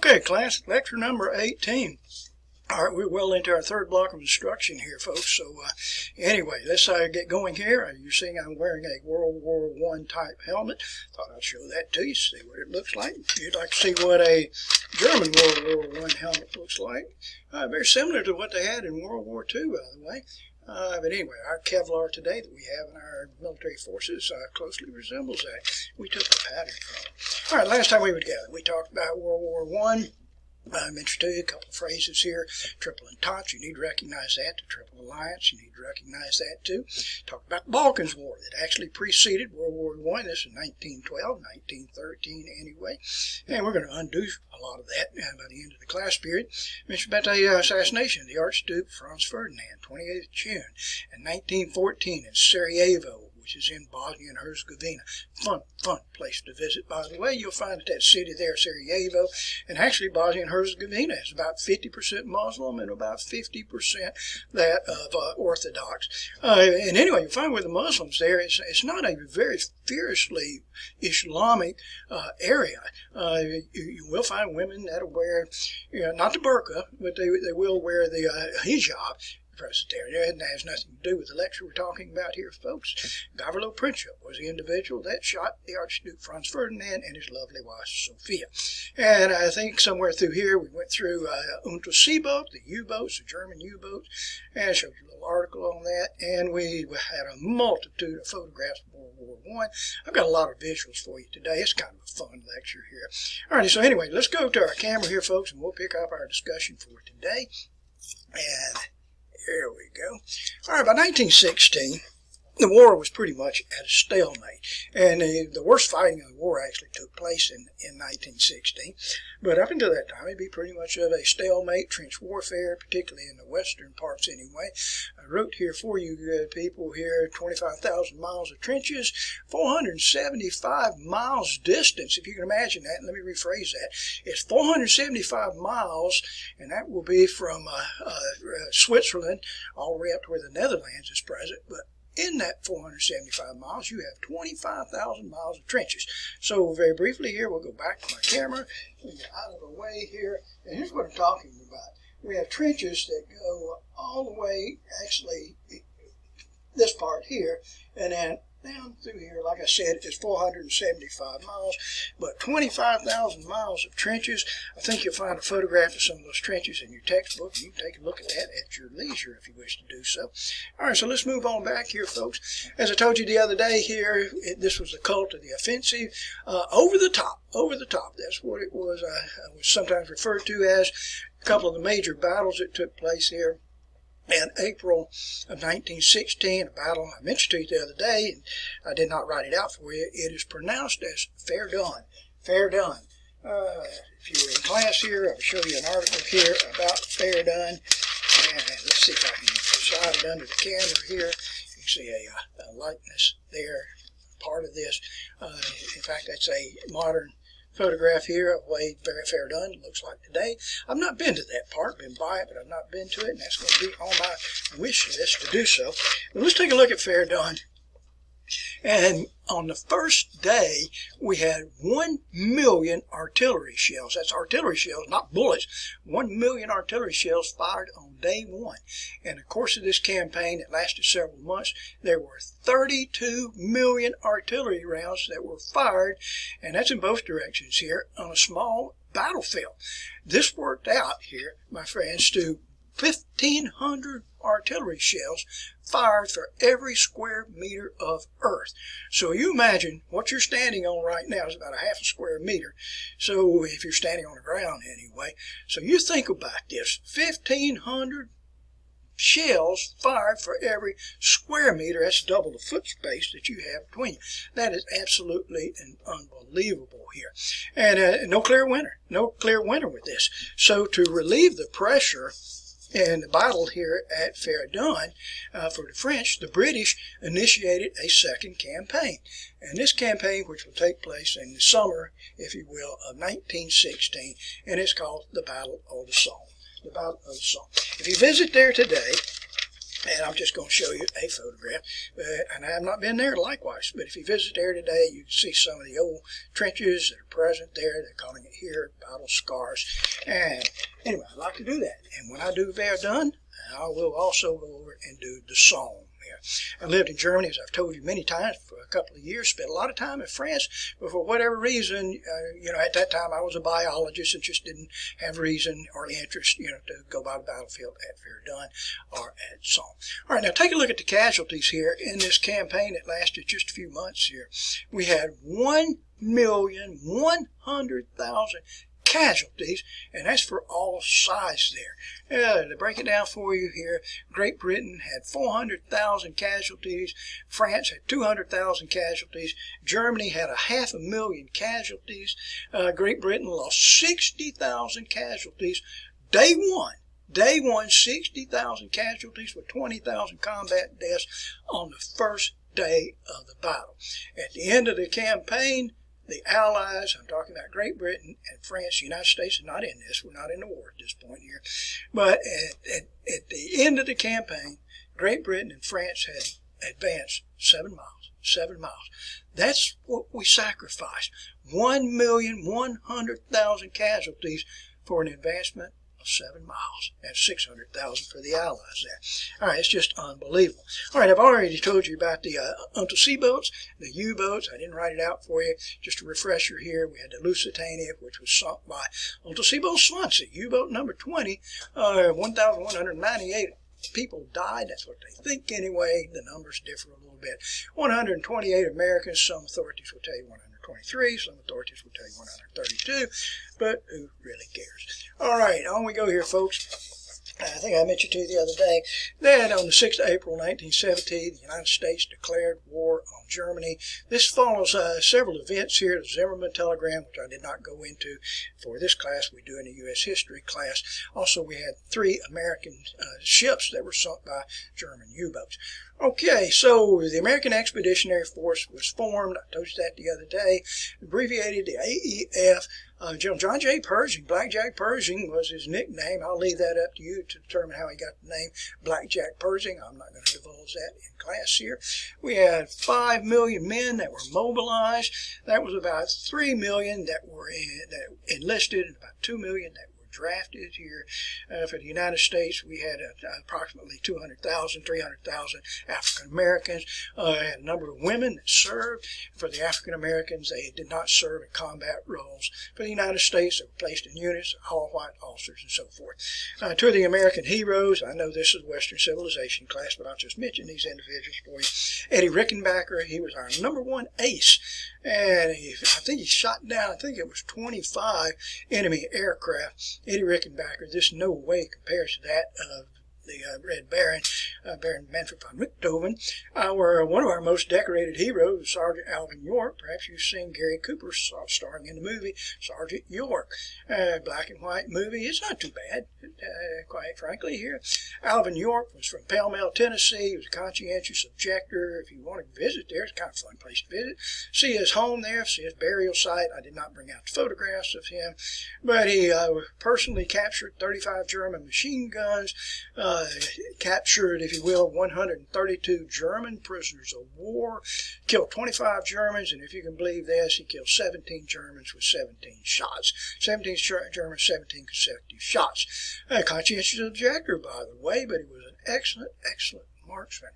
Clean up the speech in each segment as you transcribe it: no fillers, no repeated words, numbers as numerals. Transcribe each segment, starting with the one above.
Okay, class, lecture number 18. All right, we're well into our third block of instruction here, folks. So anyway, let's get going here. You're seeing I'm wearing a World War I type helmet. Thought I'd show that to you, see what it looks like. If you'd like to see what a German World War I helmet looks like, very similar to what they had in World War II, by the way. But anyway, our Kevlar today that we have in our military forces closely resembles that. We took the pattern from it. All right, last time we were together, we talked about World War I. I mentioned to you a couple of phrases here. Triple entente, you need to recognize that. The Triple Alliance, you need to recognize that too. Talked about the Balkans War that actually preceded World War I. This is 1912, 1913 anyway. And we're going to undo a lot of that by the end of the class period. Mentioned about the assassination of the Archduke Franz Ferdinand, 28th June, in 1914 in Sarajevo, which is in Bosnia and Herzegovina. Fun place to visit, by the way. You'll find that city there, Sarajevo, and actually Bosnia and Herzegovina is about 50% Muslim and about 50% that of Orthodox. And anyway, you'll find with the Muslims there, it's not a very fiercely Islamic area. You will find women that'll wear, not the burqa, but they will wear the hijab. Present there. It has nothing to do with the lecture we're talking about here, folks. Gavrilo Princip was the individual that shot the Archduke Franz Ferdinand and his lovely wife, Sophia. And I think somewhere through here we went through Unterseeboot, the U-boats, the German U-boats, and I showed you a little article on that, and we had a multitude of photographs of World War I. I've got a lot of visuals for you today. It's kind of a fun lecture here. All right, so anyway, let's go to our camera here, folks, and we'll pick up our discussion for today. And here we go. All right, by 1916, the war was pretty much at a stalemate. And the worst fighting of the war actually took place in 1916. But up until that time, it'd be pretty much of a stalemate, trench warfare, particularly in the western parts anyway. I wrote here for you people here, 25,000 miles of trenches, 475 miles distance, if you can imagine that. Let me rephrase that. It's 475 miles, and that will be from Switzerland all the way up to where the Netherlands is present. But in that 475 miles, you have 25,000 miles of trenches. So very briefly here, we'll go back to my camera and get out of the way here. And here's what I'm talking about. We have trenches that go all the way, actually, this part here, and then down through here, like I said, it's 475 miles, but 25,000 miles of trenches. I think you'll find a photograph of some of those trenches in your textbook. You can take a look at that at your leisure if you wish to do so. All right, so let's move on back here, folks. As I told you the other day here, this was the cult of the offensive. Over the top. That's what it was. I was sometimes referred to as a couple of the major battles that took place here. In April of 1916, a battle I mentioned to you the other day, and I did not write it out for you. It is pronounced as Verdun. Verdun. If you were in class here, I'll show you an article here about Verdun. And let's see if I can slide it under the camera here. You can see a likeness there, part of this. In fact, that's a modern photograph here of way Verdun looks like today. I've not been to that part, been by it, but I've not been to it, and that's going to be on my wish list to do so. But let's take a look at Verdun. And on the first day, we had 1 million artillery shells. That's artillery shells, not bullets. 1 million artillery shells fired on day one. In the course of this campaign that lasted several months, there were 32 million artillery rounds that were fired, and that's in both directions here, on a small battlefield. This worked out here, my friends, to 1,500 artillery shells fired for every square meter of earth. So you imagine what you're standing on right now is about a half a square meter. So if you're standing on the ground anyway. So you think about this, 1,500 shells fired for every square meter. That's double the foot space that you have between you. That is absolutely unbelievable here. And no clear winner with this. So to relieve the pressure in the battle here at Verdun, for the French, the British initiated a second campaign. And this campaign, which will take place in the summer, if you will, of 1916, and it's called the Battle of the Somme. The Battle of the Somme. If you visit there today, And I'm just going to show you a photograph. And I have not been there likewise. But if you visit there today, you can see some of the old trenches that are present there. They're calling it here battle scars. And anyway, I'd like to do that. And when I do Verdun, I will also go over and do the Somme. I lived in Germany, as I've told you many times, for a couple of years. Spent a lot of time in France, but for whatever reason, at that time I was a biologist and just didn't have reason or interest, to go by the battlefield at Verdun or at Somme. All right, now take a look at the casualties here in this campaign that lasted just a few months here. We had 1,100,000 casualties, and that's for all sides there. To break it down for you here, Great Britain had 400,000 casualties, France had 200,000 casualties, Germany had 500,000 casualties, Great Britain lost 60,000 casualties day one. Day one, 60,000 casualties with 20,000 combat deaths on the first day of the battle. At the end of the campaign, the Allies, I'm talking about Great Britain and France, the United States is not in this. We're not in the war at this point here. But at the end of the campaign, Great Britain and France had advanced 7 miles. 7 miles. That's what we sacrificed. 1,100,000 casualties for an advancement of 7 miles. That's 600,000 for the Allies there. All right, it's just unbelievable. All right, I've already told you about the Untersee boats, the U-boats. I didn't write it out for you. Just a refresher here. We had the Lusitania, which was sunk by Untersee boat Swansea, U-boat number 20, 1,198 people died. That's what they think anyway. The numbers differ a little bit. 128 Americans. Some authorities will tell you 123. Some authorities will tell you 132. But who really cares? All right, on we go here, folks. I think I mentioned to you the other day that on the 6th of April 1970, the United States declared war on Germany. This follows several events here, the Zimmerman telegram, which I did not go into for this class. We do in the U.S. history class. Also, we had 3 American ships that were sunk by German U-boats. Okay, so the American Expeditionary Force was formed. I told you that the other day. Abbreviated the AEF. General John J. Pershing, Blackjack Pershing was his nickname. I'll leave that up to you to determine how he got the name Blackjack Pershing. I'm not going to divulge that in class here. We had 5 million men that were mobilized. That was about 3 million that were that enlisted, and about 2 million that drafted here. For the United States, we had approximately 200,000, 300,000 African Americans. Had a number of women that served. For the African Americans, they did not serve in combat roles. For the United States, they were placed in units, all white officers and so forth. Two of the American heroes, I know this is Western Civilization class, but I'll just mention these individuals for you. Eddie Rickenbacker, he was our #1 ace. And I think he shot down, I think it was 25 enemy aircraft. Eddie Rickenbacker, this in no way compares to that of the Red Baron, Baron Manfred von Richthofen. One of our most decorated heroes, Sergeant Alvin York. Perhaps you've seen Gary Cooper starring in the movie Sergeant York. Black and white movie. It's not too bad, quite frankly, here. Alvin York was from Pell Mell, Tennessee. He was a conscientious objector. If you want to visit there, it's kind of a fun place to visit. See his home there, see his burial site. I did not bring out the photographs of him, but he personally captured 35 German machine guns, captured, if you will, 132 German prisoners of war, killed 25 Germans, and if you can believe this, he killed 17 Germans with 17 shots. 17 Germans, 17 consecutive shots. A conscientious objector, by the way, but he was an excellent, excellent marksman.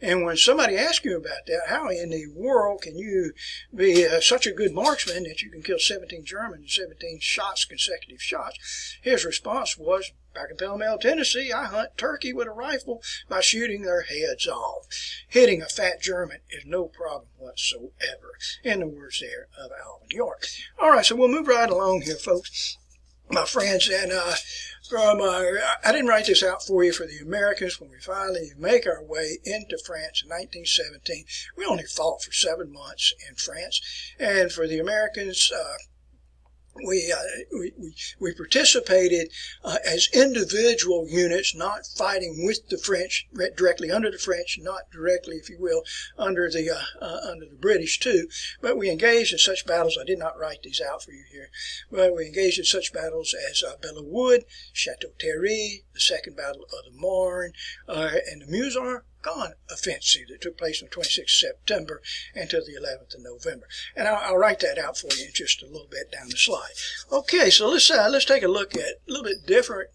And when somebody asks you about that, how in the world can you be such a good marksman that you can kill 17 Germans and 17 shots, consecutive shots? His response was, back in Pell Mell, Tennessee, I hunt turkey with a rifle by shooting their heads off. Hitting a fat German is no problem whatsoever, in the words there of Alvin York. All right, so we'll move right along here, folks, my friends, and I didn't write this out for you for the Americans. When we finally make our way into France in 1917, we only fought for 7 months in France, and for the Americans, we participated as individual units, not fighting with the French, directly under the French, not directly, if you will, under the British too. But we engaged in such battles. I did not write these out for you here, but we engaged in such battles as Belleau Wood, Chateau Thierry, the Second Battle of the Marne, and the Meuse-Argonne offensive that took place on 26th September until the 11th of November. And I'll write that out for you in just a little bit down the slide. Okay, so let's take a look at a little bit different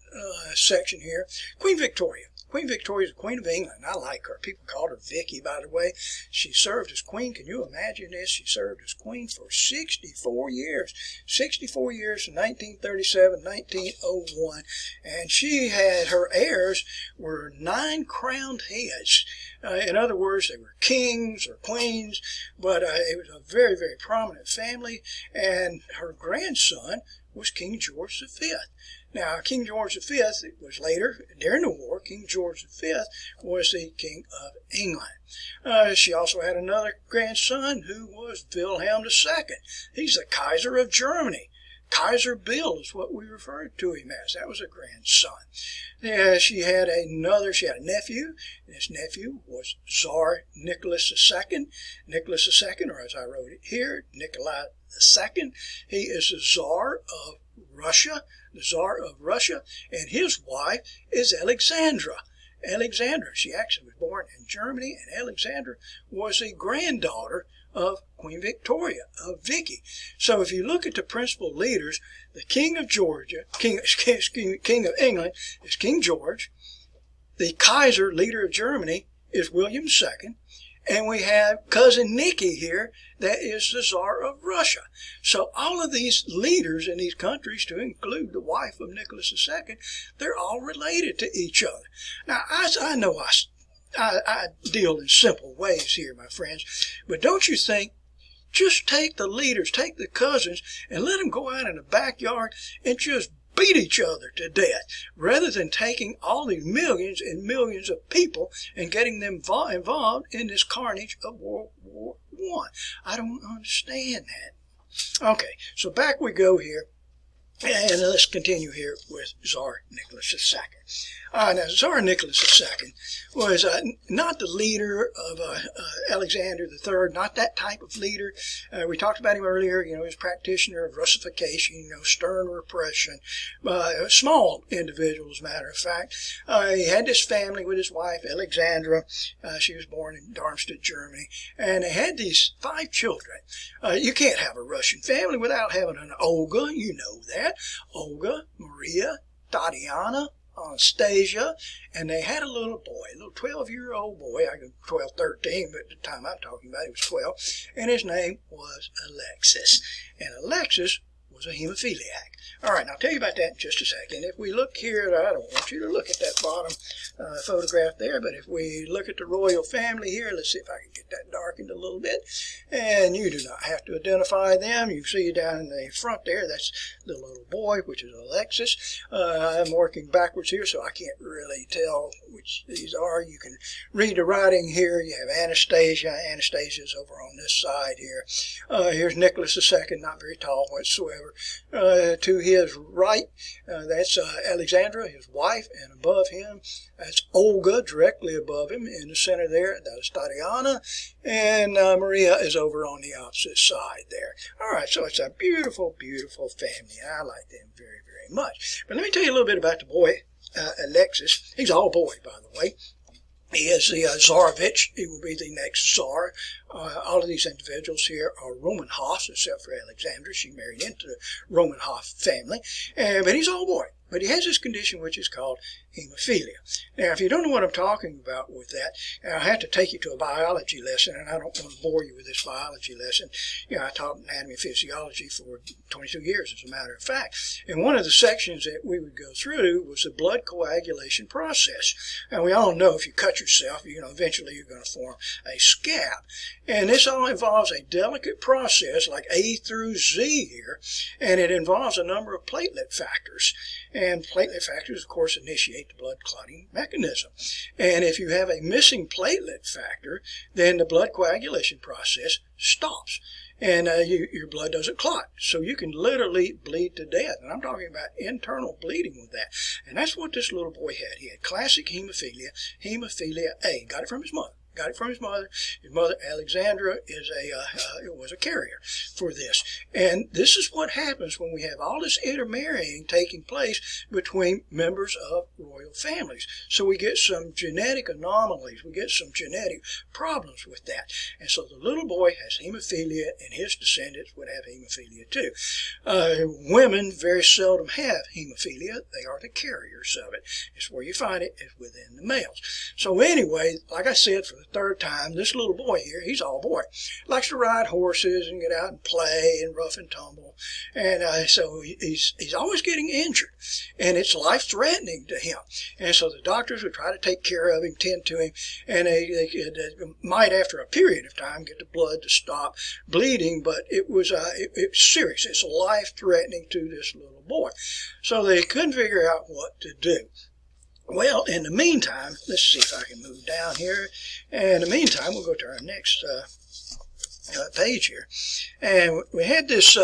section here. Queen Victoria. Queen Victoria is the Queen of England. I like her. People called her Vicky, by the way. She served as queen. Can you imagine this? She served as queen for 64 years. 64 years from 1937 to 1901. And she had, her heirs were 9 crowned heads. In other words, they were kings or queens, but it was a very, very prominent family. And her grandson was King George V. Now, King George V was later, during the war, King George V was the King of England. She also had another grandson who was Wilhelm II. He's the Kaiser of Germany. Kaiser Bill is what we referred to him as. That was a grandson. She had a nephew, and his nephew was Tsar Nicholas II. Nicholas II, or as I wrote it here, Nikolai II. He is the Tsar of Russia, and his wife is Alexandra. She actually was born in Germany, and Alexandra was a granddaughter of Queen Victoria, of Vicky. So if you look at the principal leaders, the King of England is King George. The Kaiser, leader of Germany, is William II. And we have cousin Nikki here, that is the Tsar of Russia. So all of these leaders in these countries, to include the wife of Nicholas II, they're all related to each other. Now, I know I deal in simple ways here, my friends, but don't you think, just take the leaders, take the cousins, and let them go out in the backyard and just beat each other to death, rather than taking all these millions and millions of people and getting them involved in this carnage of World War I. I don't understand that. Okay, so back we go here, and let's continue here with Tsar Nicholas II. Now, Tsar Nicholas II was not the leader of Alexander III, not that type of leader. We talked about him earlier. He was a practitioner of Russification, stern repression, a small individual, as a matter of fact. He had this family with his wife, Alexandra. She was born in Darmstadt, Germany, and they had these 5 children. You can't have a Russian family without having an Olga, you know that. Olga, Maria, Tatiana, Anastasia, and they had a little boy, a little 12-year-old boy, 12, 13, but at the time I'm talking about, he was 12, and his name was Alexis. And Alexis was a hemophiliac. All right, and I'll tell you about that in just a second. If we look here, I don't want you to look at that bottom photograph there, but if we look at the royal family here, let's see if I can get that darkened a little bit. And you do not have to identify them. You see down in the front there, that's the little boy, which is Alexis. I'm working backwards here, so I can't really tell which these are. You can read the writing here. You have Anastasia. Anastasia's over on this side here. Here's Nicholas II, not very tall whatsoever. To his right, that's Alexandra, his wife, and above him, that's Olga, directly above him. In the center there, that's Tatiana, and Maria is over on the opposite side there. All right, so it's a beautiful, beautiful family. I like them very, very much. But let me tell you a little bit about the boy, Alexis. He's all boy, by the way. He is the Tsarevich. He will be the next Tsar. All of these individuals here are Romanov, except for Alexandra. She married into the Romanov family. But he's all boy. But he has this condition which is called hemophilia. Now, if you don't know what I'm talking about with that, I have to take you to a biology lesson, and I don't want to bore you with this biology lesson. I taught anatomy and physiology for 22 years, as a matter of fact. And one of the sections that we would go through was the blood coagulation process. And we all know if you cut yourself, eventually you're going to form a scab. And this all involves a delicate process like A through Z here, and it involves a number of platelet factors. And platelet factors, of course, initiate the blood clotting mechanism. And if you have a missing platelet factor, then the blood coagulation process stops. and your blood doesn't clot. So you can literally bleed to death. And I'm talking about internal bleeding with that. And that's what this little boy had. He had classic hemophilia, hemophilia A. Got it from his mother. Got it from his mother. His mother, Alexandra, was a carrier for this. And this is what happens when we have all this intermarrying taking place between members of royal families. So we get some genetic anomalies. We get some genetic problems with that. And so the little boy has hemophilia, and his descendants would have hemophilia too. Women very seldom have hemophilia. They are the carriers of it. It's where you find it is within the males. So anyway, like I said, for the third time, this little boy here, he's all boy, likes to ride horses and get out and play and rough and tumble, and so he's always getting injured, and it's life-threatening to him. And so the doctors would try to take care of him, tend to him, and they might, after a period of time, get the blood to stop bleeding, but it was serious. It's life-threatening to this little boy. So they couldn't figure out what to do. Well, in the meantime, let's see if I can move down here. And in the meantime, we'll go to our next page here. And we had this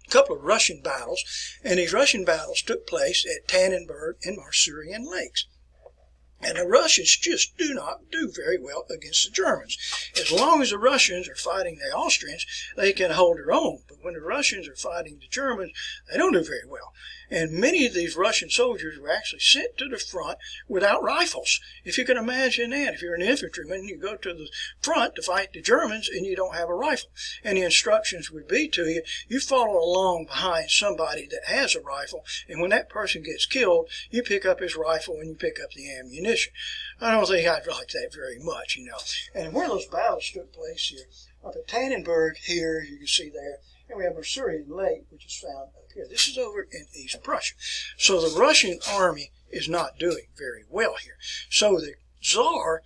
couple of Russian battles, and these Russian battles took place at Tannenberg and Masurian Lakes. And the Russians just do not do very well against the Germans. As long as the Russians are fighting the Austrians, they can hold their own. But when the Russians are fighting the Germans, they don't do very well. And many of these Russian soldiers were actually sent to the front without rifles. If you can imagine that, if you're an infantryman, you go to the front to fight the Germans and you don't have a rifle. And the instructions would be to you, you follow along behind somebody that has a rifle, and when that person gets killed, you pick up his rifle and you pick up the ammunition. I don't think I'd like that very much, you know. And where those battles took place here, up at Tannenberg here, you can see there, and we have Masurian Lake, which is found up here. This is over in East Prussia. So the Russian army is not doing very well here. So the Tsar,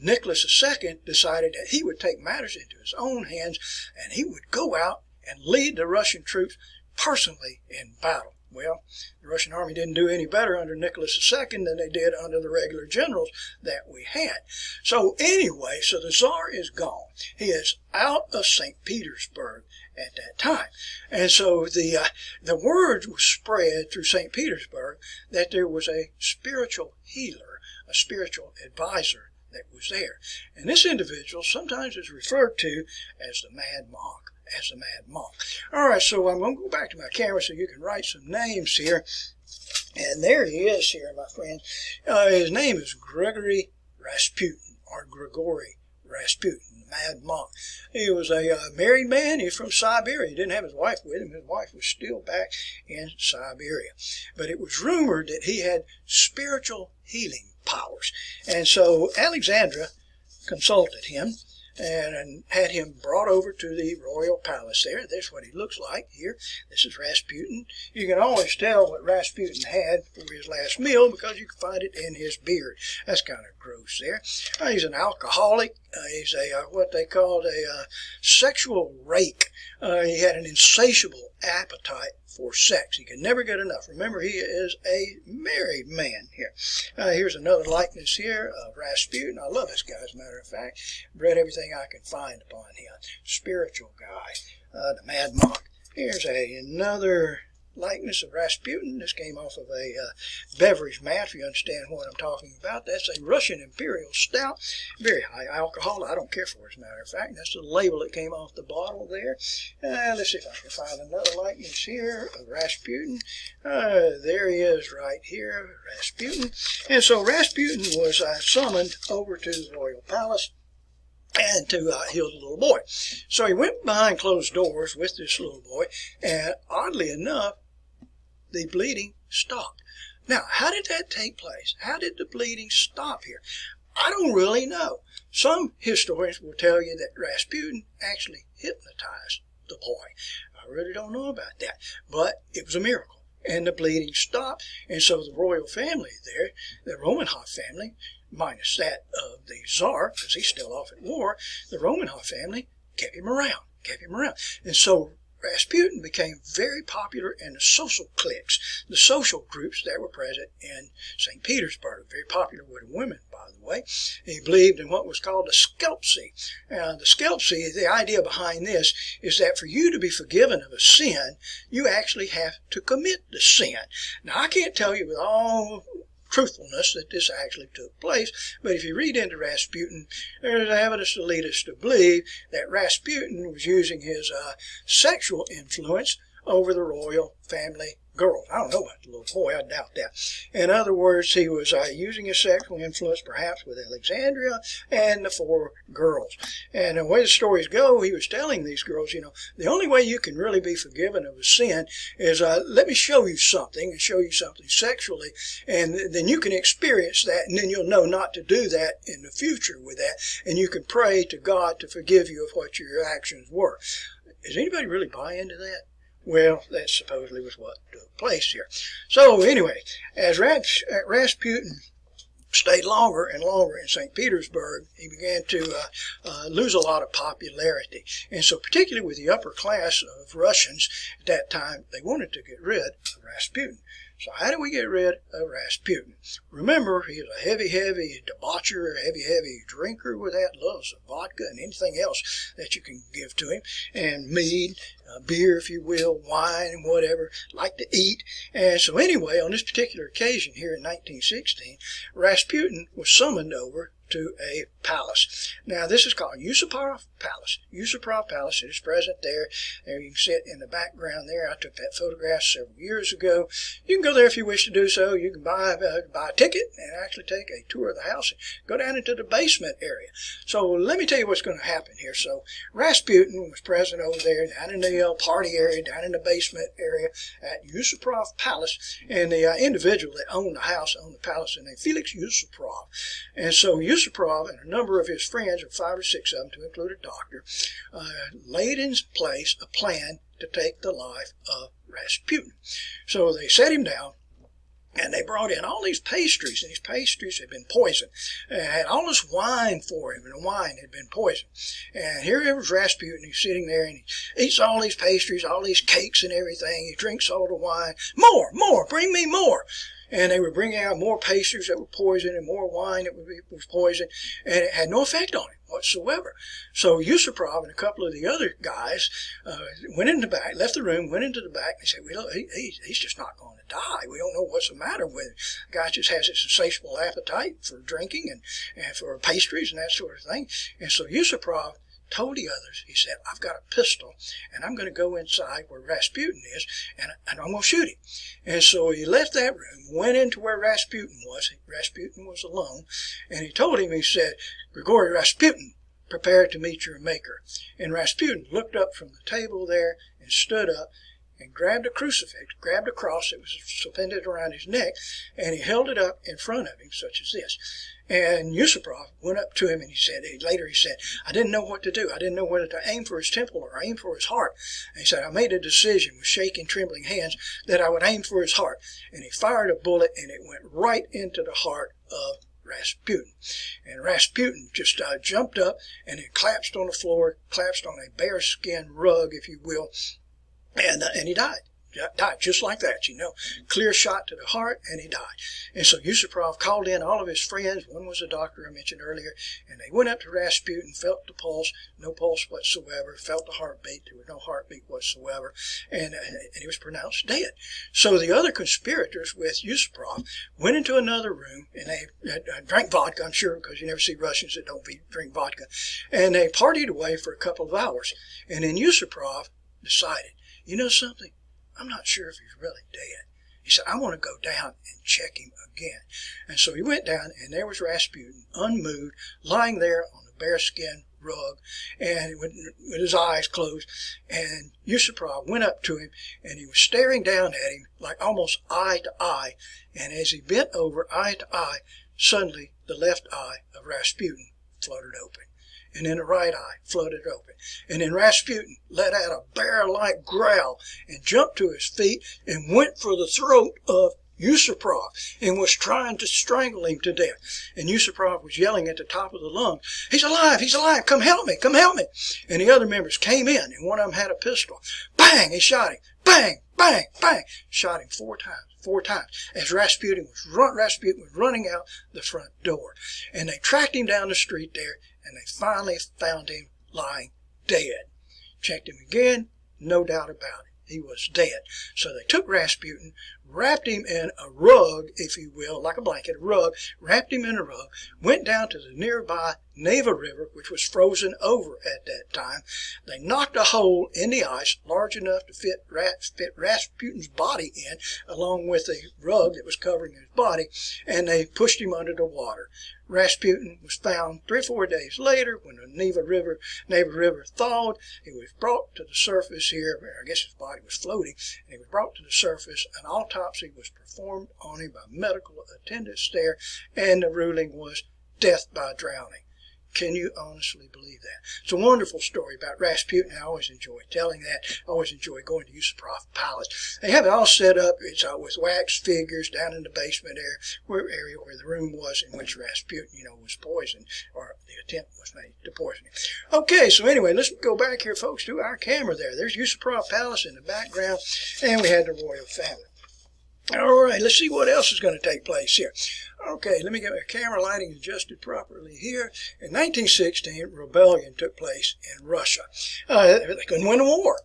Nicholas II, decided that he would take matters into his own hands, and he would go out and lead the Russian troops personally in battle. Well, the Russian army didn't do any better under Nicholas II than they did under the regular generals that we had. So anyway, so the Tsar is gone. He is out of St. Petersburg at that time. And so the word was spread through St. Petersburg that there was a spiritual healer, a spiritual advisor that was there. And this individual sometimes is referred to as the Mad Monk. All right, so I'm going to go back to my camera so you can write some names here. And there he is here, my friend. His name is Gregory Rasputin, or Grigory Rasputin, the Mad Monk. He was a married man. He's from Siberia. He didn't have his wife with him. His wife was still back in Siberia. But it was rumored that he had spiritual healing powers. And so Alexandra consulted him and had him brought over to the royal palace there. That's what he looks like here. This is Rasputin. You can always tell what Rasputin had for his last meal because you can find it in his beard. That's kind of gross there. He's an alcoholic. He's what they called a sexual rake. He had an insatiable appetite for sex. He could never get enough. Remember, he is a married man here. Here's another likeness here of Rasputin. I love this guy, as a matter of fact. Read everything I can find upon him. Spiritual guy, the Mad Monk. Here's another likeness of Rasputin. This came off of a beverage mat, if you understand what I'm talking about. That's a Russian Imperial Stout. Very high alcohol. I don't care for it, as a matter of fact. That's the label that came off the bottle there. Let's see if I can find another likeness here of Rasputin. There he is right here, Rasputin. And so Rasputin was summoned over to the royal palace and to heal the little boy. So he went behind closed doors with this little boy, and oddly enough, the bleeding stopped. Now, how did that take place? How did the bleeding stop here? I don't really know. Some historians will tell you that Rasputin actually hypnotized the boy. I really don't know about that, but it was a miracle, and the bleeding stopped. And so the royal family there, the Romanov family, minus that of the Tsar, because he's still off at war, the Romanov family kept him around. And so Rasputin became very popular in the social cliques, the social groups that were present in St. Petersburg. Very popular with women, by the way. He believed in what was called the skelpsy. The skelpsy, the idea behind this is that for you to be forgiven of a sin, you actually have to commit the sin. Now, I can't tell you with all truthfulness that this actually took place, but if you read into Rasputin, there's evidence to lead us to believe that Rasputin was using his sexual influence over the royal family girls. I don't know about the little boy, I doubt that. In other words, he was using his sexual influence perhaps with Alexandria and the 4 girls. And the way the stories go, he was telling these girls, the only way you can really be forgiven of a sin is let me show you something and show you something sexually, and then you can experience that, and then you'll know not to do that in the future with that, and you can pray to God to forgive you of what your actions were. Does anybody really buy into that? Well, that supposedly was what took place here. So anyway, as Rasputin stayed longer and longer in St. Petersburg, he began to lose a lot of popularity. And so particularly with the upper class of Russians at that time, they wanted to get rid of Rasputin. So how do we get rid of Rasputin? Remember, he was a heavy debaucher, heavy drinker with that, loves of vodka and anything else that you can give to him, and mead, beer, if you will, wine and whatever, liked to eat. And so anyway, on this particular occasion here in 1916, Rasputin was summoned over to a palace. Now, this is called Yusupov Palace. Yusupov Palace, it is present there. There you can see it in the background there. I took that photograph several years ago. You can go there if you wish to do so. You can buy a ticket and actually take a tour of the house and go down into the basement area. So let me tell you what's going to happen here. So Rasputin was present over there down in the party area, down in the basement area at Yusupov Palace, and the individual that owned the house, owned the palace, named Felix Yusupov. And so Yusupov and a number of his friends, or 5 or 6 of them, to include a doctor, laid in place a plan to take the life of Rasputin. So they set him down, and they brought in all these pastries, and these pastries had been poisoned, and had all this wine for him, and the wine had been poisoned. And here was Rasputin, he's sitting there, and he eats all these pastries, all these cakes and everything. He drinks all the wine. More, bring me more. And they were bringing out more pastries that were poisoned and more wine that was poisoned, and it had no effect on him whatsoever. So Yusupov and a couple of the other guys went in the back, left the room, went into the back, and they said, well, he's just not going to die. We don't know what's the matter with him. The guy just has this insatiable appetite for drinking and for pastries and that sort of thing. And so Yusupov told the others, he said, I've got a pistol, and I'm going to go inside where Rasputin is, and I'm going to shoot him. And so he left that room, went into where Rasputin was. Rasputin was alone, and he told him, he said, Grigory Rasputin, prepare to meet your maker. And Rasputin looked up from the table there and stood up and grabbed a crucifix, grabbed a cross that was suspended around his neck, and he held it up in front of him, such as this. And Yusupov went up to him, and he said, I didn't know what to do. I didn't know whether to aim for his temple or aim for his heart. And he said, I made a decision with shaking, trembling hands that I would aim for his heart. And he fired a bullet, and it went right into the heart of Rasputin. And Rasputin just jumped up, and he collapsed on the floor, collapsed on a bearskin rug, if you will, and he died. Died just like that, clear shot to the heart, and he died. And so Yusupov called in all of his friends. One was a doctor I mentioned earlier, and they went up to Rasputin, felt the pulse, no pulse whatsoever, felt the heartbeat, there was no heartbeat whatsoever, and he was pronounced dead. So the other conspirators with Yusupov went into another room, and they drank vodka, I'm sure, because you never see Russians that don't drink vodka, and they partied away for a couple of hours. And then Yusupov decided, you know something? I'm not sure if he's really dead. He said, I want to go down and check him again. And so he went down, and there was Rasputin, unmoved, lying there on the bearskin rug, and with his eyes closed. And Yusupov went up to him, and he was staring down at him, like almost eye to eye. And as he bent over eye to eye, suddenly the left eye of Rasputin fluttered open. And then the right eye floated open. And then Rasputin let out a bear-like growl and jumped to his feet and went for the throat of Yusupov and was trying to strangle him to death. And Yusupov was yelling at the top of the lungs, "He's alive! He's alive! Come help me! Come help me!" And the other members came in, and one of them had a pistol. Bang! He shot him. Bang! Bang! Bang! Shot him 4 times. 4 times. As Rasputin was running out the front door. And they tracked him down the street there, and they finally found him lying dead. Checked him again, no doubt about it. He was dead. So they took Rasputin, wrapped him in a rug, if you will, like a blanket, a rug, wrapped him in a rug, went down to the nearby Neva River, which was frozen over at that time. They knocked a hole in the ice large enough to fit Rasputin's body in, along with the rug that was covering his body, and they pushed him under the water. Rasputin was found 3 or 4 days later when the Neva River thawed. He was brought to the surface here. I guess his body was floating, and he was brought to the surface. An autopsy was performed on him by medical attendants there, and the ruling was death by drowning. Can you honestly believe that? It's a wonderful story about Rasputin. I always enjoy telling that. I always enjoy going to Yusupov Palace. They have it all set up. It's with wax figures down in the basement area where the room was in which Rasputin, was poisoned, or the attempt was made to poison him. Okay, so anyway, let's go back here, folks, to our camera there. There's Yusupov Palace in the background, and we had the royal family. All right, let's see what else is going to take place here. Okay, let me get my camera lighting adjusted properly here. In 1916, rebellion took place in Russia. They couldn't win a war.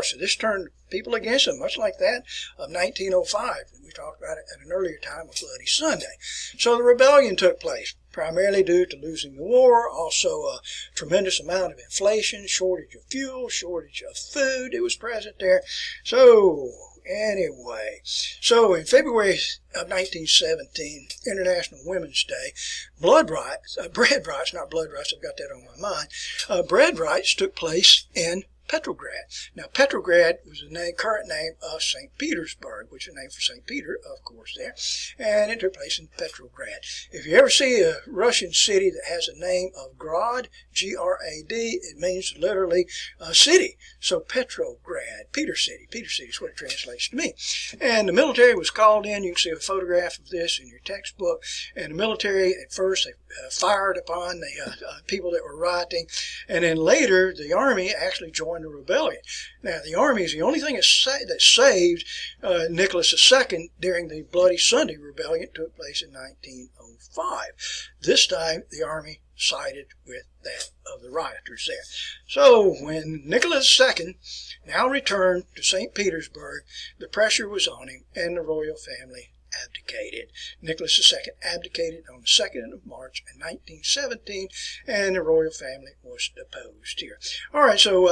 So this turned people against them, much like that of 1905. We talked about it at an earlier time of Bloody Sunday. So the rebellion took place, primarily due to losing the war, also a tremendous amount of inflation, shortage of fuel, shortage of food that was present there. So anyway, in February of 1917, International Women's Day, bread riots, I've got that on my mind, bread riots took place in Petrograd. Now, Petrograd was the current name of St. Petersburg, which is the name for St. Peter, of course, there. And it took place in Petrograd. If you ever see a Russian city that has a name of Grad, G-R-A-D, it means literally city. So Petrograd, Peter City is what it translates to me. And the military was called in. You can see a photograph of this in your textbook. And the military, at first, they fired upon the people that were rioting. And then later, the army actually joined the rebellion. Now, the army is the only thing that saved Nicholas II during the Bloody Sunday rebellion that took place in 1905. This time, the army sided with that of the rioters there. So, when Nicholas II now returned to St. Petersburg, the pressure was on him, and the royal family abdicated. Nicholas II abdicated on the 2nd of March in 1917, and the royal family was deposed here. All right, so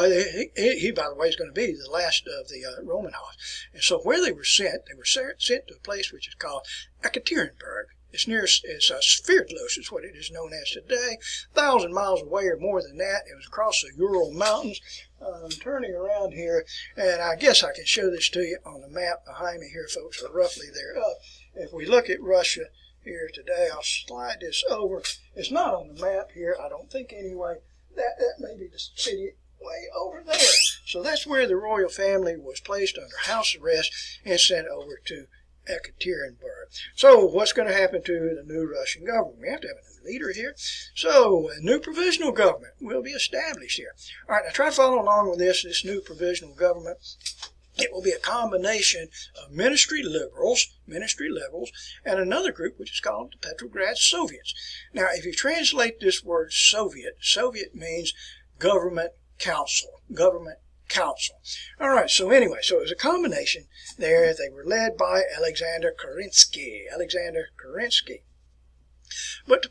he, by the way, is going to be the last of the Romanovs. And so where they were sent to a place which is called Ekaterinburg. It's near Sverdlovsk, is what it is known as today. 1,000 miles away or more than that. It was across the Ural Mountains. I'm turning around here, and I guess I can show this to you on the map behind me here, folks, or roughly there up. If we look at Russia here today, I'll slide this over. It's not on the map here, I don't think anyway. That may be the city way over there. So that's where the royal family was placed under house arrest and sent over to Ekaterinburg. So what's going to happen to the new Russian government? We have to have a new leader here. So a new provisional government will be established here. All right, now try to follow along with this new provisional government. It will be a combination of ministry liberals, and another group which is called the Petrograd Soviets. Now, if you translate this word Soviet means government council. All right, so anyway, so it was a combination there. They were led by Alexander Kerensky. But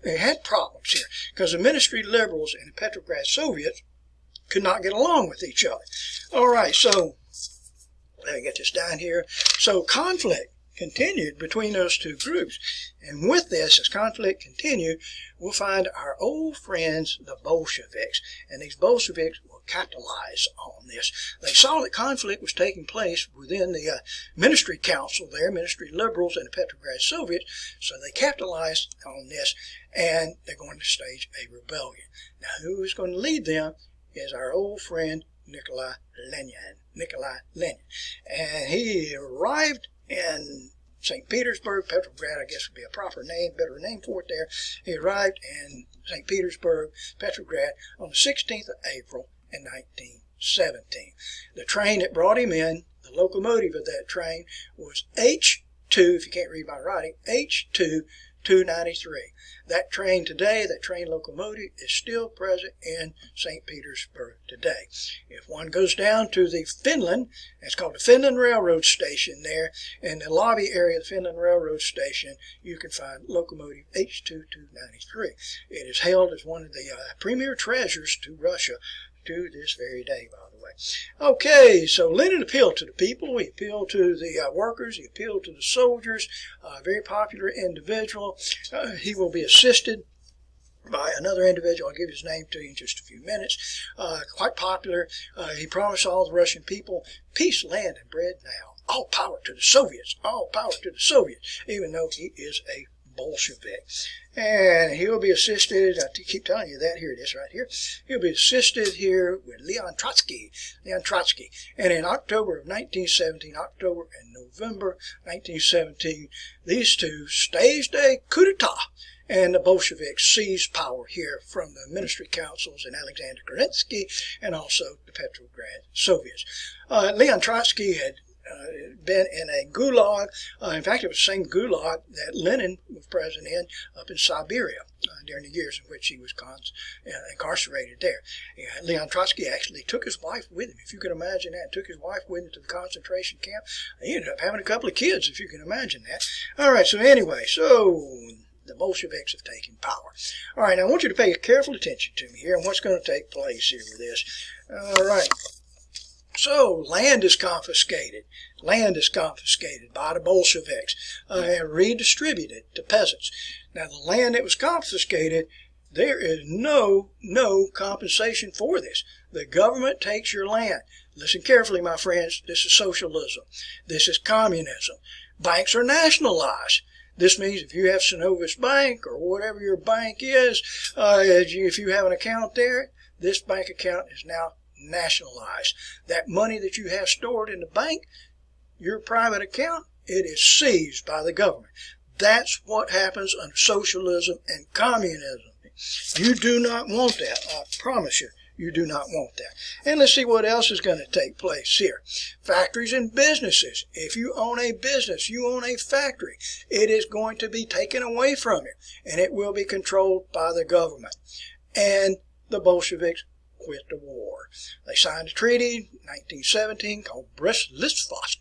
they had problems here, because the ministry liberals and the Petrograd Soviets could not get along with each other. All right, so let me get this down here. So conflict continued between those two groups. And with this, as conflict continued, we'll find our old friends, the Bolsheviks. And these Bolsheviks will capitalize on this. They saw that conflict was taking place within the ministry council there, ministry liberals and the Petrograd Soviets. So they capitalized on this, and they're going to stage a rebellion. Now, who is going to lead them is our old friend Nikolai Lenin. And he arrived in St. Petersburg. Petrograd, I guess, would be a proper name, better name for it there. He arrived in St. Petersburg, Petrograd, on the 16th of April in 1917. The train that brought him in, the locomotive of that train, was H2, if you can't read my writing, H2 293. That train today, that train locomotive, is still present in St. Petersburg today. If one goes down to the Finland, it's called the Finland Railroad Station there, in the lobby area of the Finland Railroad Station, you can find locomotive H2293. It is hailed as one of the premier treasures to Russia to this very day, by the way. Okay, so Lenin appealed to the people. He appealed to the workers. He appealed to the soldiers. Very popular individual. He will be assisted by another individual. I'll give his name to you in just a few minutes. Quite popular. He promised all the Russian people peace, land, and bread now. All power to the Soviets. All power to the Soviets, even though he is a Bolshevik. And he'll be assisted, I keep telling you that, here it is right here. He'll be assisted here with Leon Trotsky. And in October of 1917, October and November 1917, these two staged a coup d'etat, and the Bolsheviks seized power here from the ministry councils in Alexander Kerensky and also the Petrograd Soviets. Leon Trotsky had been in a gulag. In fact, it was the same gulag that Lenin was present in up in Siberia during the years in which he was incarcerated there. Leon Trotsky actually took his wife with him, if you can imagine that. Took his wife with him to the concentration camp. He ended up having a couple of kids, if you can imagine that. All right, so anyway, the Bolsheviks have taken power. All right, now I want you to pay careful attention to me here and what's going to take place here with this. All right. So, land is confiscated. Land is confiscated by the Bolsheviks and redistributed to peasants. Now, the land that was confiscated, there is no compensation for this. The government takes your land. Listen carefully, my friends. This is socialism. This is communism. Banks are nationalized. This means if you have Synovus Bank or whatever your bank is, if you have an account there, this bank account is now nationalized. That money that you have stored in the bank, your private account, it is seized by the government. That's what happens under socialism and communism. You do not want that. I promise you, you do not want that. And let's see what else is going to take place here. Factories and businesses. If you own a business, you own a factory, it is going to be taken away from you, and it will be controlled by the government. And the Bolsheviks quit the war. They signed a treaty in 1917 called Brest-Litovsk.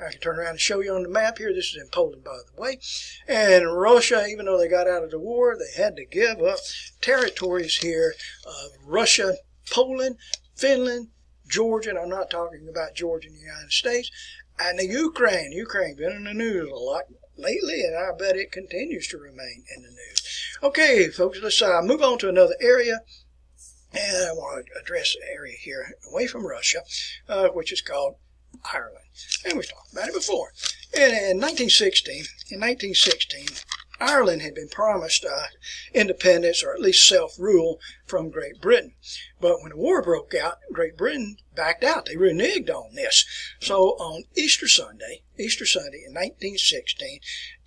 I can turn around and show you on the map here. This is in Poland, by the way. And Russia, even though they got out of the war, they had to give up territories here of Russia, Poland, Finland, Georgia, and I'm not talking about Georgia in the United States, and the Ukraine. Ukraine been in the news a lot lately, and I bet it continues to remain in the news. Okay, folks, let's move on to another area. And I want to address an area here away from Russia, which is called Ireland. And we've talked about it before. And in 1916, Ireland had been promised independence, or at least self-rule, from Great Britain. But when the war broke out, Great Britain backed out. They reneged on this. So on Easter Sunday in 1916,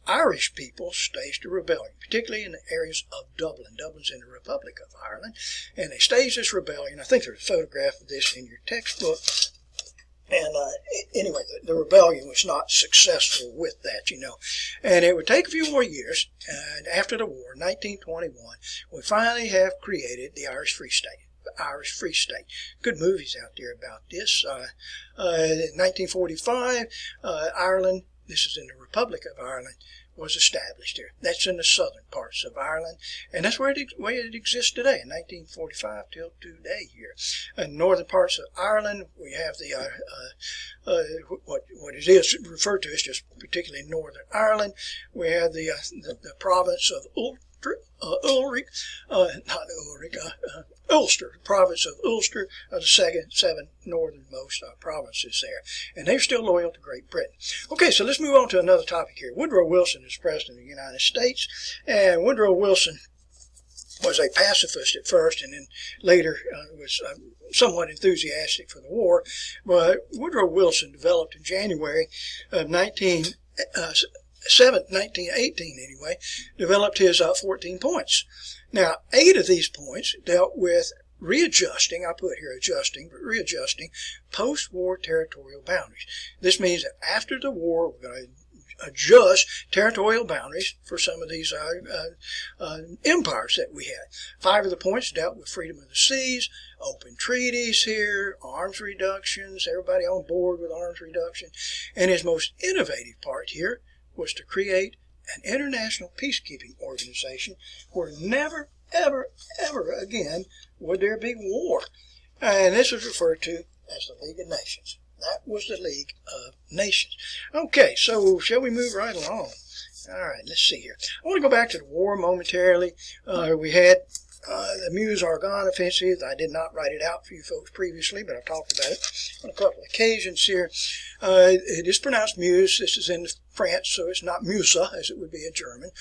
Irish people staged a rebellion, particularly in the areas of Dublin. Dublin's in the Republic of Ireland. And they staged this rebellion. I think there's a photograph of this in your textbook. And anyway, the rebellion was not successful with that, you know. And it would take a few more years. And after the war, 1921, we finally have created the Irish Free State. Irish Free State. Good movies out there about this. In 1945, Ireland, this is in the Republic of Ireland, was established here. That's in the southern parts of Ireland, and that's where it exists today, in 1945 till today here. In the northern parts of Ireland, we have the what it is referred to as just particularly Northern Ireland. We have the province of Ulster, the province of Ulster, are the seven northernmost provinces there. And they're still loyal to Great Britain. Okay, so let's move on to another topic here. Woodrow Wilson is President of the United States, and Woodrow Wilson was a pacifist at first, and then later was somewhat enthusiastic for the war. But Woodrow Wilson developed in January of 1918 anyway, developed his 14 points. Now, 8 of these points dealt with readjusting, I put here adjusting, but readjusting post-war territorial boundaries. This means that after the war, we're going to adjust territorial boundaries for some of these empires that we had. 5 of the points dealt with freedom of the seas, open treaties here, arms reductions, everybody on board with arms reduction. And his most innovative part here was to create an international peacekeeping organization where never, ever, ever again would there be war. And this was referred to as the League of Nations. That was the League of Nations. Okay, so shall we move right along? All right, let's see here. I want to go back to the war momentarily. We had the Meuse-Argonne offensive. I did not write it out for you folks previously, but I've talked about it on a couple of occasions here. It is pronounced Meuse. This is in France, so it's not Meuse, as it would be in German.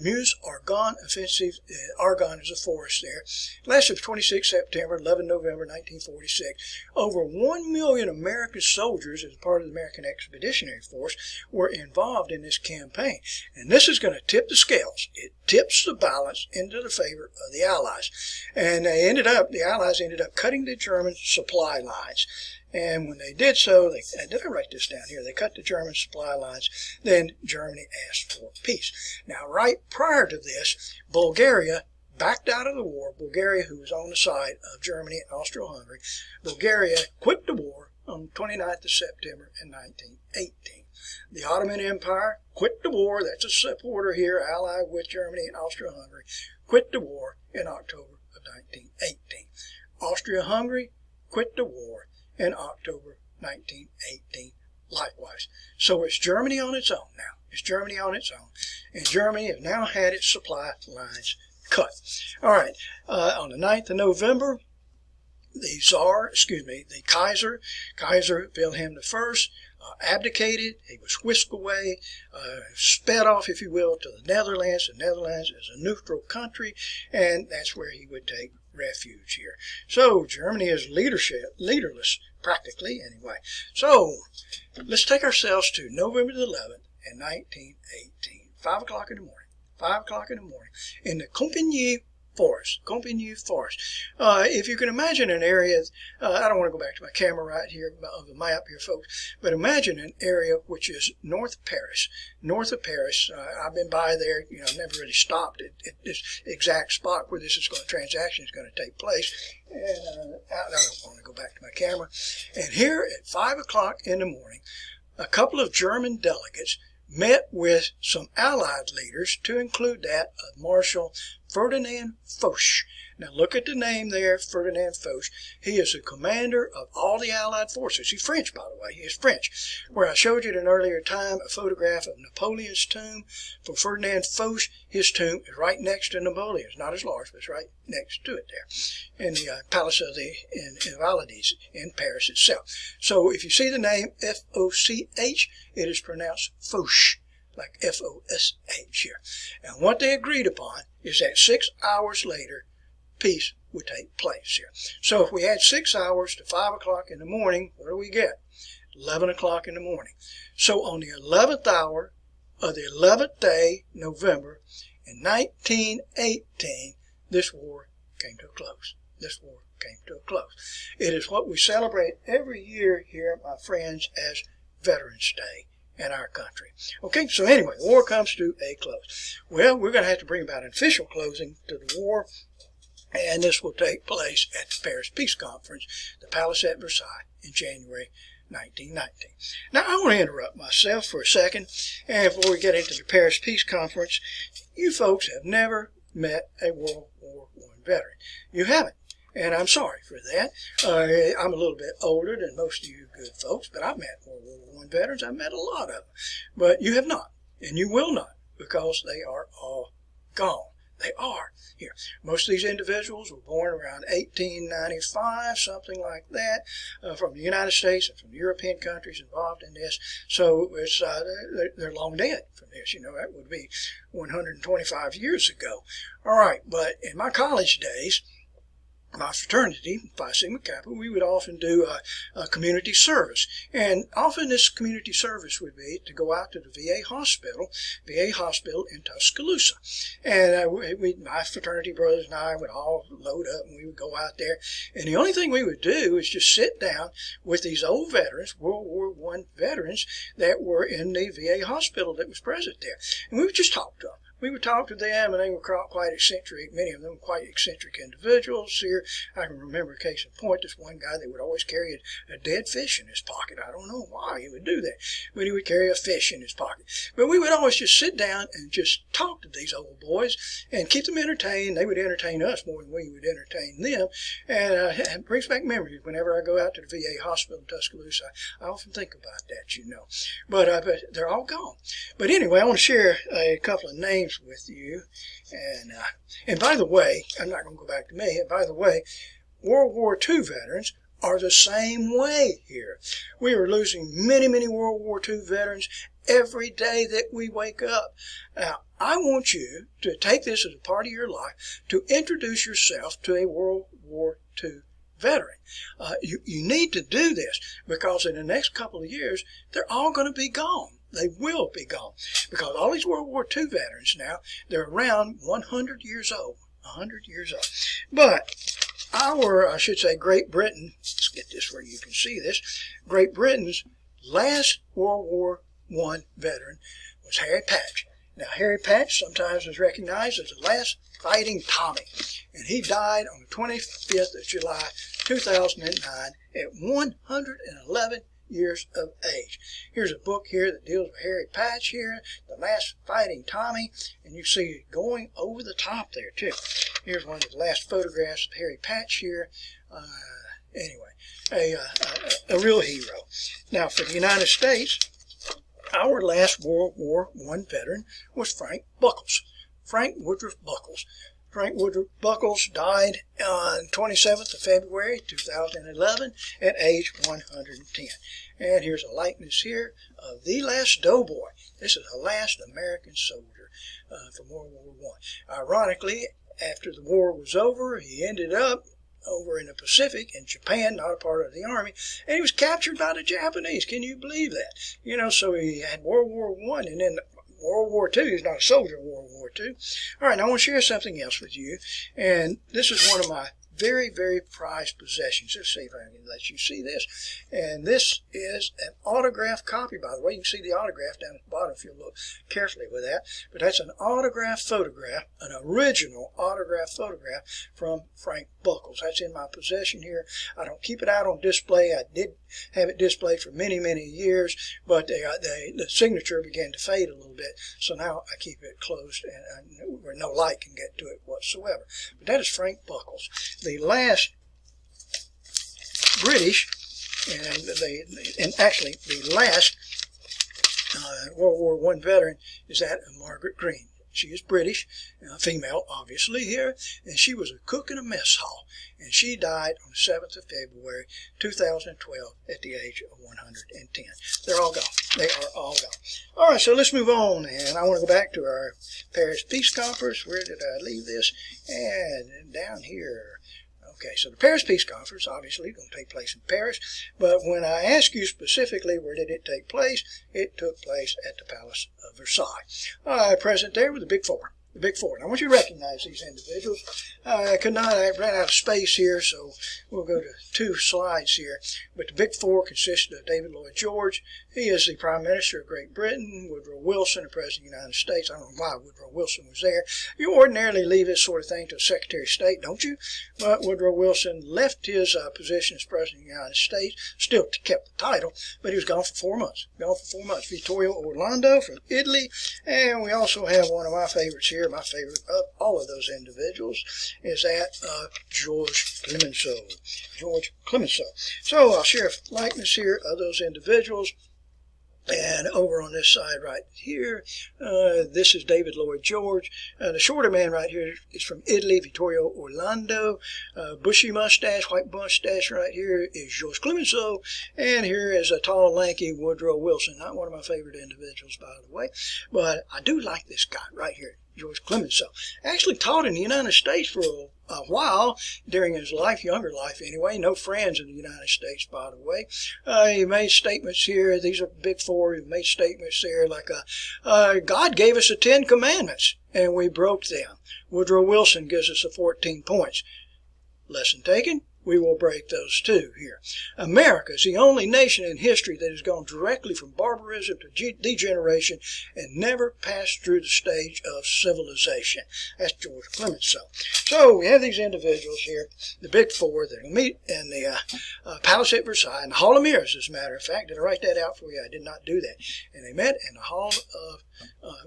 Meuse-Argonne offensive. Argonne is a forest there. Lasted 26 September, 11 November 1946. Over 1 million American soldiers, as part of the American Expeditionary Force, were involved in this campaign. And this is going to tip the scales. It tips the balance into the favor of the Allies. And the Allies ended up cutting the German supply lines. And when they did so, did I write this down here? They cut the German supply lines. Then Germany asked for peace. Now, right prior to this, Bulgaria backed out of the war. Bulgaria, who was on the side of Germany and Austro-Hungary, Bulgaria quit the war on 29th of September in 1918. The Ottoman Empire quit the war. That's a supporter here, allied with Germany and Austro-Hungary, quit the war in October of 1918. Austria-Hungary quit the war in October 1918 likewise. So it's Germany on its own now. It's Germany on its own. And Germany has now had its supply lines cut. All right. On the 9th of November, the Kaiser Wilhelm I, abdicated. He was whisked away, sped off, if you will, to the Netherlands. The Netherlands is a neutral country, and that's where he would take refuge here. So Germany is leaderless, practically, anyway. So let's take ourselves to November the 11th in 1918, 5 o'clock in the morning. 5 o'clock in the morning in the Compagnie Forest. If you can imagine an area, I don't want to go back to my camera right here of the map here, folks, but imagine an area which is north of Paris. I've been by there, never really stopped at this exact spot where this transaction is going to take place. And I don't want to go back to my camera. And here at 5 o'clock in the morning, a couple of German delegates met with some Allied leaders, to include that of Marshal Ferdinand Foch. Now look at the name there, Ferdinand Foch. He is the commander of all the Allied forces. He's French, by the way. He is French. Where I showed you at an earlier time a photograph of Napoleon's tomb. For Ferdinand Foch, his tomb is right next to Napoleon's. Not as large, but it's right next to it there. In the Palace of the Invalides in Paris itself. So if you see the name F-O-C-H, it is pronounced Foch, like F-O-S-H here. And what they agreed upon is that 6 hours later, peace would take place here. So if we add 6 hours to 5 o'clock in the morning, what do we get? 11 o'clock in the morning. So on the 11th hour of the 11th day, November, in 1918, this war came to a close. It is what we celebrate every year here, my friends, as Veterans Day in our country. Okay, so anyway, the war comes to a close. Well, we're going to have to bring about an official closing to the war, and this will take place at the Paris Peace Conference, the Palace at Versailles, in January 1919. Now, I want to interrupt myself for a second, and before we get into the Paris Peace Conference, you folks have never met a World War I veteran. You haven't. And I'm sorry for that. I'm a little bit older than most of you good folks, but I've met World War I veterans. I've met a lot of them. But you have not, and you will not, because they are all gone. They are here. Most of these individuals were born around 1895, something like that, from the United States and from the European countries involved in this. So it's they're long dead from this. You know, that would be 125 years ago. All right, but in my college days, my fraternity, Phi Sigma Kappa, we would often do a community service. And often this community service would be to go out to the VA hospital in Tuscaloosa. And my fraternity brothers and I would all load up and we would go out there. And the only thing we would do is just sit down with these old veterans, World War I veterans, that were in the VA hospital that was present there. And we would just talk to them. We would talk to them, and they were quite eccentric, many of them quite eccentric individuals here. I can remember a case in point, this one guy that would always carry a dead fish in his pocket. I don't know why he would do that, but he would carry a fish in his pocket. But we would always just sit down and just talk to these old boys and keep them entertained. They would entertain us more than we would entertain them, and it brings back memories. Whenever I go out to the VA hospital in Tuscaloosa, I often think about that, you know. But they're all gone. But anyway, I want to share a couple of names with you, and by the way, I'm not going to go back to me. And by the way, World War II veterans are the same way here. We are losing many World War II veterans every day that we wake up. Now, I want you to take this as a part of your life to introduce yourself to a World War II veteran. You need to do this because in the next couple of years, they're all going to be gone. They will be gone because all these World War II veterans now, they're around 100 years old. 100 years old. But I should say Great Britain, let's get this where you can see this, Great Britain's last World War I veteran was Harry Patch. Now, Harry Patch sometimes is recognized as the last fighting Tommy, and he died on the 25th of July, 2009 at 111 years of age. Here's a book here that deals with Harry Patch here, the last fighting Tommy, and you see it going over the top there too. Here's one of the last photographs of Harry Patch here. Anyway, a real hero. Now for the United States, our last World War I veteran was Frank Buckles. Frank Woodruff Buckles. Frank Woodruff Buckles died on 27th of February 2011 at age 110. And here's a likeness here of the last doughboy. This is the last American soldier from World War I. Ironically, after the war was over, he ended up over in the Pacific in Japan, not a part of the army, and he was captured by the Japanese. Can you believe that? You know, so he had World War I, and then World War II. He's not a soldier in World War II. All right, now I want to share something else with you, and this is one of my very prized possessions. Let's see if I can let you see this. And this is an autographed copy, by the way. You can see the autograph down at the bottom if you look carefully with that. But that's an autographed photograph, an original autographed photograph from Frank Buckles. That's in my possession here. I don't keep it out on display. I did have it displayed for many years, but the signature began to fade a little bit, so now I keep it closed and where no light can get to it whatsoever. But that is Frank Buckles. The last British, and actually the last World War I veteran is that of Margaret Green. She is British, female obviously here, and she was a cook in a mess hall, and she died on the 7th of February 2012 at the age of 110. They're all gone. They are all gone. All right, so let's move on, and I want to go back to our Paris Peace Conference. Where did I leave this? And down here. Okay, so the Paris Peace Conference, obviously, is going to take place in Paris, but when I ask you specifically where did it take place, it took place at the Palace of Versailles. Present there with the Big Four. The Big Four. And I want you to recognize these individuals. I ran out of space here, so we'll go to 2 slides here. But the Big Four consisted of David Lloyd George. He is the Prime Minister of Great Britain. Woodrow Wilson, the President of the United States. I don't know why Woodrow Wilson was there. You ordinarily leave this sort of thing to the Secretary of State, don't you? But Woodrow Wilson left his position as President of the United States, still kept the title, but he was gone for 4 months. Vittorio Orlando from Italy. And we also have one of my favorites here. My favorite of all of those individuals is that of George Clemenceau. George Clemenceau. So I'll share a likeness here of those individuals. And over on this side right here, this is David Lloyd George. The shorter man right here is from Italy, Vittorio Orlando. Bushy mustache, white mustache right here is George Clemenceau. And here is a tall, lanky Woodrow Wilson. Not one of my favorite individuals, by the way. But I do like this guy right here, George Clemenceau. Actually taught in the United States for a while during his life, younger life anyway. No friends in the United States, by the way. He made statements here. These are big four. He made statements there like, God gave us the 10 Commandments, and we broke them. Woodrow Wilson gives us the 14 points. Lesson taken. We will break those too here. America is the only nation in history that has gone directly from barbarism to degeneration and never passed through the stage of civilization. That's George Clemenceau. So we have these individuals here, the big four, that will meet in the Palace at Versailles, in the Hall of Mirrors, as a matter of fact. Did I write that out for you? I did not do that. And they met in the Hall of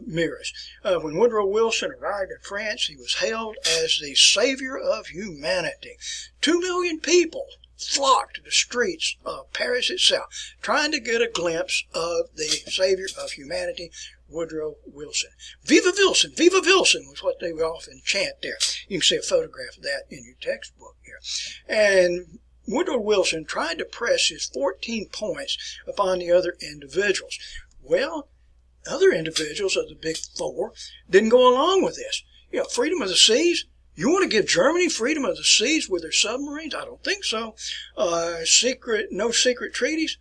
Mirrors. When Woodrow Wilson arrived in France, he was hailed as the savior of humanity. 2 million people flocked to the streets of Paris itself, trying to get a glimpse of the savior of humanity, Woodrow Wilson. Viva Wilson! Viva Wilson! Was what they would often chant there. You can see a photograph of that in your textbook here. And Woodrow Wilson tried to press his 14 points upon the other individuals. Well, other individuals of the big four didn't go along with this. You know, freedom of the seas. You want to give Germany freedom of the seas with their submarines? I don't think so. No secret treaties?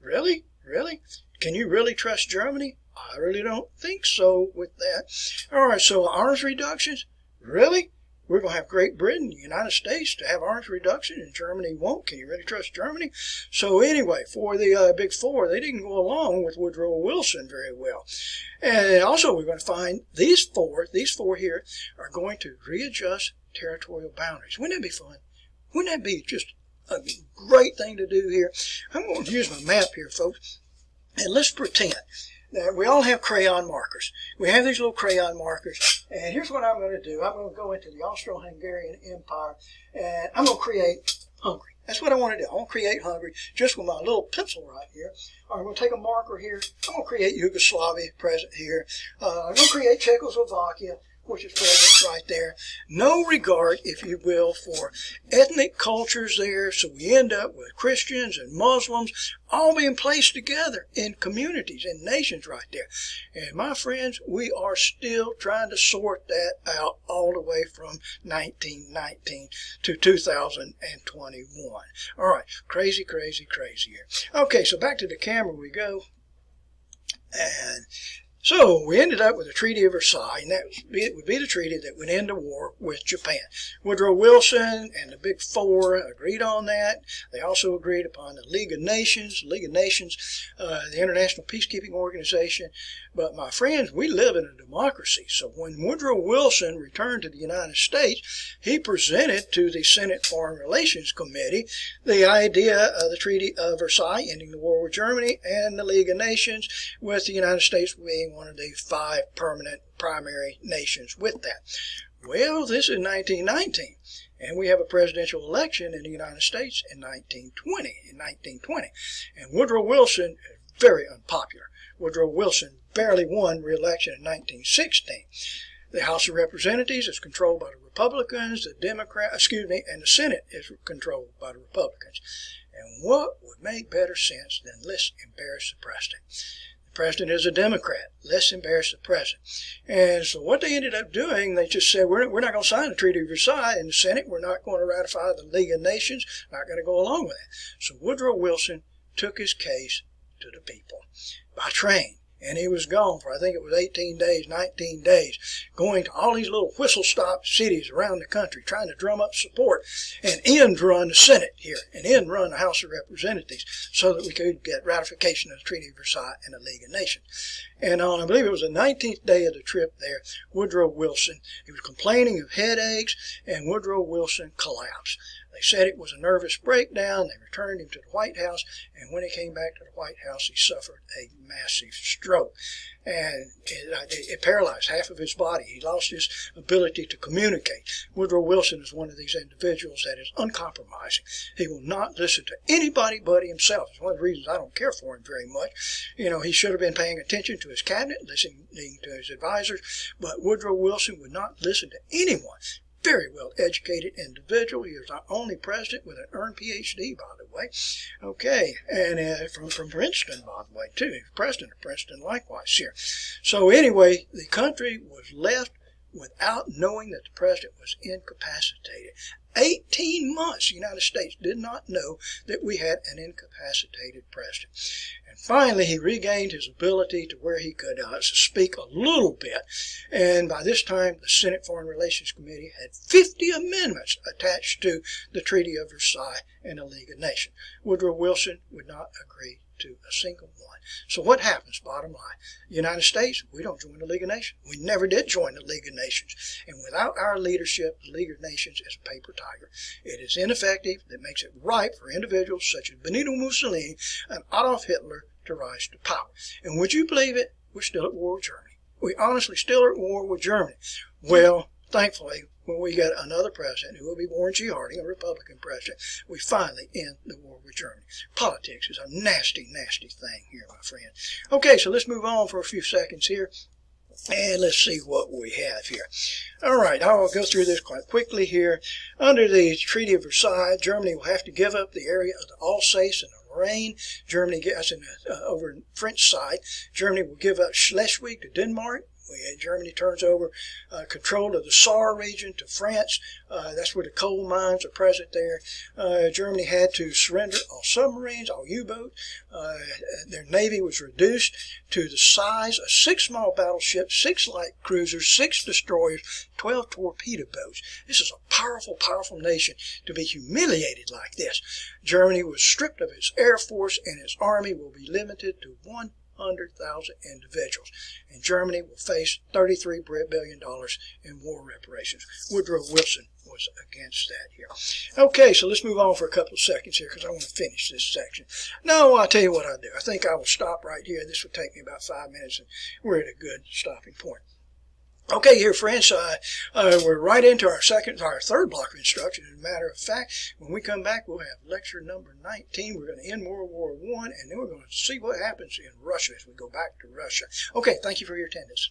Really? Really? Can you really trust Germany? I really don't think so with that. All right, so arms reductions? Really? We're going to have Great Britain, the United States, to have arms reduction, and Germany won't. Can you really trust Germany? So anyway, for the big four, they didn't go along with Woodrow Wilson very well. And also we're going to find these four here are going to readjust territorial boundaries. Wouldn't that be fun? Wouldn't that be just a great thing to do here? I'm going to use my map here, folks, and let's pretend that we all have crayon markers. We have these little crayon markers, and here's what I'm going to do. I'm going to go into the Austro-Hungarian Empire, and I'm going to create Hungary. That's what I want to do. I want to create Hungary just with my little pencil right here. I'm going to take a marker here. I'm going to create Yugoslavia, present here. I'm going to create Czechoslovakia, which is present right there. No regard, if you will, for ethnic cultures there. So we end up with Christians and Muslims all being placed together in communities and nations right there. And my friends, we are still trying to sort that out all the way from 1919 to 2021. All right, crazy, crazy, crazy here. Okay, so back to the camera we go. And so we ended up with the Treaty of Versailles, and that would be the treaty that would end the war with Japan. Woodrow Wilson and the Big Four agreed on that. They also agreed upon the League of Nations. The League of Nations, the International Peacekeeping Organization. But my friends, we live in a democracy. So when Woodrow Wilson returned to the United States, he presented to the Senate Foreign Relations Committee the idea of the Treaty of Versailles, ending the war with Germany, and the League of Nations, with the United States being one of the 5 permanent primary nations with that. Well, this is 1919, and we have a presidential election in the United States in 1920. And Woodrow Wilson is very unpopular. Woodrow Wilson barely won re-election in 1916. The House of Representatives is controlled by the Republicans, and the Senate is controlled by the Republicans. And what would make better sense than let's embarrass the president? The president is a Democrat. Let's embarrass the president. And so what they ended up doing, they just said, we're not going to sign the Treaty of Versailles in the Senate. We're not going to ratify the League of Nations. Not going to go along with it. So Woodrow Wilson took his case to the people by train. And he was gone for, I think it was 18 days, 19 days, going to all these little whistle-stop cities around the country, trying to drum up support and end run the Senate here and end run the House of Representatives so that we could get ratification of the Treaty of Versailles and the League of Nations. And on, I believe it was the 19th day of the trip there, Woodrow Wilson, he was complaining of headaches, and Woodrow Wilson collapsed. They said it was a nervous breakdown. They returned him to the White House, and when he came back to the White House, he suffered a massive stroke. And it paralyzed half of his body. He lost his ability to communicate. Woodrow Wilson is one of these individuals that is uncompromising. He will not listen to anybody but himself. It's one of the reasons I don't care for him very much. You know, he should have been paying attention to his cabinet, listening to his advisors, but Woodrow Wilson would not listen to anyone. Very well educated individual. He was our only president with an earned PhD, by the way. Okay, and from Princeton, by the way, too. He was president of Princeton likewise here. So anyway, the country was left without knowing that the president was incapacitated. 18 months the United States did not know that we had an incapacitated president. And finally, he regained his ability to where he could speak a little bit. And by this time, the Senate Foreign Relations Committee had 50 amendments attached to the Treaty of Versailles and the League of Nations. Woodrow Wilson would not agree to a single one. So what happens, bottom line? The United States, we don't join the League of Nations. We never did join the League of Nations. And without our leadership, the League of Nations is a paper tiger. It is ineffective. That makes it ripe for individuals such as Benito Mussolini and Adolf Hitler to rise to power. And would you believe it? We're still at war with Germany. We honestly still are at war with Germany. Well, thankfully, when we get another president, who will be Warren G. Harding, a Republican president, we finally end the war with Germany. Politics is a nasty, nasty thing here, my friend. Okay, so let's move on for a few seconds here, and let's see what we have here. All right, I'll go through this quite quickly here. Under the Treaty of Versailles, Germany will have to give up the area of the Alsace and the Lorraine. Germany gets over the French side. Germany will give up Schleswig to Denmark. Germany turns over control of the Saar region to France. That's where the coal mines are present there. Germany had to surrender all submarines, all U-boats. Their navy was reduced to the size of 6 small battleships, 6 light cruisers, 6 destroyers, 12 torpedo boats. This is a powerful, powerful nation to be humiliated like this. Germany was stripped of its air force, and its army will be limited to 100,000 individuals, and Germany will face $33 billion in war reparations. Woodrow Wilson was against that here. Okay, so let's move on for a couple of seconds here because I want to finish this section. No, I'll tell you what I'll do. I think I will stop right here. This will take me about 5 minutes, and we're at a good stopping point. Okay, here, friends, we're right into our third block of instruction. As a matter of fact, when we come back, we'll have lecture number 19. We're going to end World War I, and then we're going to see what happens in Russia as we go back to Russia. Okay, thank you for your attendance.